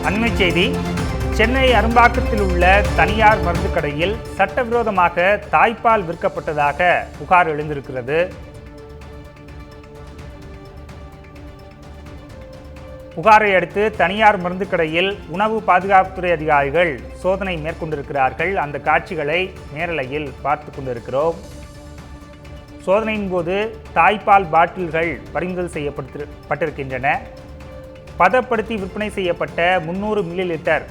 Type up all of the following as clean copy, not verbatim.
அண்மைச் செய்தி. சென்னை அரும்பாக்கத்தில் உள்ள தனியார் மருந்து கடையில் சட்டவிரோதமாக தாய்ப்பால் விற்கப்பட்டதாக புகார் எழுந்திருக்கிறது. புகாரை அடுத்து தனியார் மருந்து கடையில் உணவு பாதுகாப்புத்துறை அதிகாரிகள் சோதனை மேற்கொண்டிருக்கிறார்கள். அந்த காட்சிகளை நேரலையில் பார்த்து கொண்டிருக்கிறோம். சோதனையின் போது தாய்ப்பால் பாட்டில்கள் பறிமுதல் செய்யப்பட்டிருக்கின்றன. பதப்படுத்தி விற்பனை செய்யப்பட்ட 300 மில்லி லிட்டர்.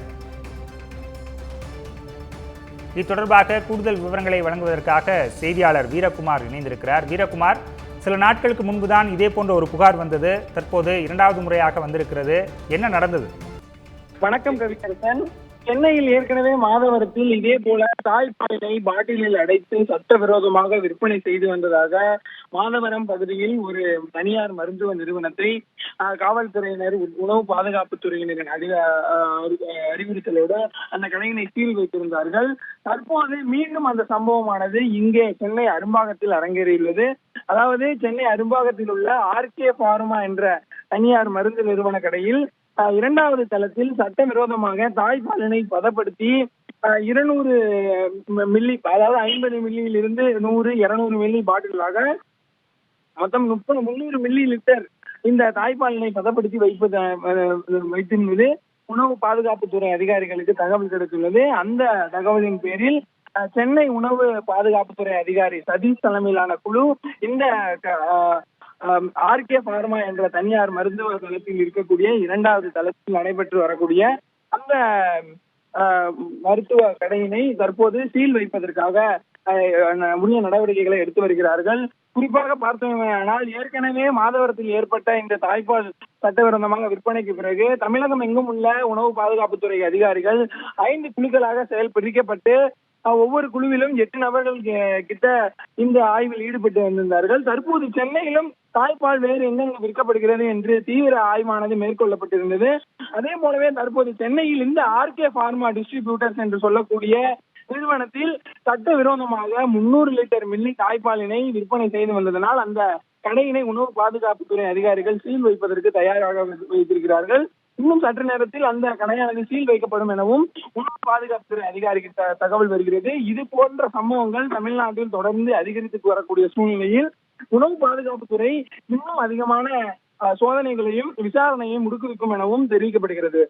இது தொடர்பாக கூடுதல் விவரங்களை வழங்குவதற்காக செய்தியாளர் வீரகுமார் இணைந்திருக்கிறார். வீரகுமார், சில நாட்களுக்கு முன்புதான் இதே போன்ற ஒரு புகார் வந்தது. தற்போது இரண்டாவது முறையாக வந்திருக்கிறது. என்ன நடந்தது? வணக்கம் கவிதரசன். சென்னையில் ஏற்கனவே மாதவரத்தில் இதே போல தாய்ப்பாலினை பாட்டிலில் அடைத்து சட்டவிரோதமாக விற்பனை செய்து வந்ததாக மாதவரம் பகுதியில் ஒரு தனியார் மருத்துவ நிறுவனத்தை காவல்துறையினர், உணவு பாதுகாப்புத்துறையினரின் அறிவுறுத்தலோடு அந்த கடையினை சீல் வைத்திருந்தார்கள். தற்போது மீண்டும் அந்த சம்பவமானது இங்கே சென்னை அரும்பாக்கத்தில் அரங்கேறியுள்ளது. அதாவது சென்னை அரும்பாக்கத்தில் உள்ள ஆர்கே பார்மா என்ற தனியார் மருந்து நிறுவன கடையில் இரண்டாவது தளத்தில் சட்டவிரோதமாக தாய்ப்பாலினை பதப்படுத்தி 200 மில்லி, அதாவது 50 மில்லியில் இருந்து 100, 200 மில்லி பாட்டிலாக மொத்தம் 300 மில்லி லிட்டர் இந்த தாய்ப்பாலினை பதப்படுத்தி வைத்திருந்தது உணவு பாதுகாப்புத்துறை அதிகாரிகளுக்கு தகவல் கிடைத்துள்ளது. அந்த தகவலின் பேரில் சென்னை உணவு பாதுகாப்புத்துறை அதிகாரி சதீஷ் தலைமையிலான குழு இந்த ஆர்கே பார்மா என்ற தனியார் மருத்துவ தளத்தில் இருக்கக்கூடிய இரண்டாவது தளத்தில் நடைபெற்று வரக்கூடிய அந்த மருத்துவ கடையினை தற்போது சீல் வைப்பதற்காக உரிய நடவடிக்கைகளை எடுத்து வருகிறார்கள். குறிப்பாக பார்த்தோமேயானால் ஏற்கனவே மாதவரத்தில் ஏற்பட்ட இந்த தாய்ப்பால் சட்டவிரோதமாக விற்பனைக்கு பிறகு தமிழகம் எங்கும் உள்ள உணவு பாதுகாப்புத்துறை அதிகாரிகள் 5 குழுக்களாக பிரிக்கப்பட்டு ஒவ்வொரு குழுவிலும் 8 நபர்கள் கிட்ட இந்த ஆய்வில் ஈடுபட்டு வந்திருந்தார்கள். தற்போது சென்னையிலும் தாய்ப்பால் வேறு எங்கெங்க விற்கப்படுகிறது என்று தீவிர ஆய்வானது மேற்கொள்ளப்பட்டிருந்தது. அதே போலவே தற்போது சென்னையில் இந்த ஆர்கே பார்மா டிஸ்ட்ரிபியூட்டர்ஸ் என்று சொல்லக்கூடிய நிறுவனத்தில் சட்டவிரோதமாக 300 லிட்டர் மில்லி தாய்ப்பாலினை விற்பனை செய்து வந்ததனால் அந்த கடையினை உணவு பாதுகாப்புத்துறை அதிகாரிகள் சீல் வைப்பதற்கு தயாராக வைத்திருக்கிறார்கள். இன்னும் சற்று நேரத்தில் அந்த கடையானது சீல் வைக்கப்படும் எனவும் உணவு பாதுகாப்புத்துறை அதிகாரிக்கு தகவல் வருகிறது. இது போன்ற சம்பவங்கள் தமிழ்நாட்டில் தொடர்ந்து அதிகரித்து வரக்கூடிய சூழ்நிலையில் உணவு பாதுகாப்புத்துறை இன்னும் அதிகமான சோதனைகளையும் விசாரணையையும் முடுக்கிவிக்கும் எனவும் தெரிவிக்கப்படுகிறது.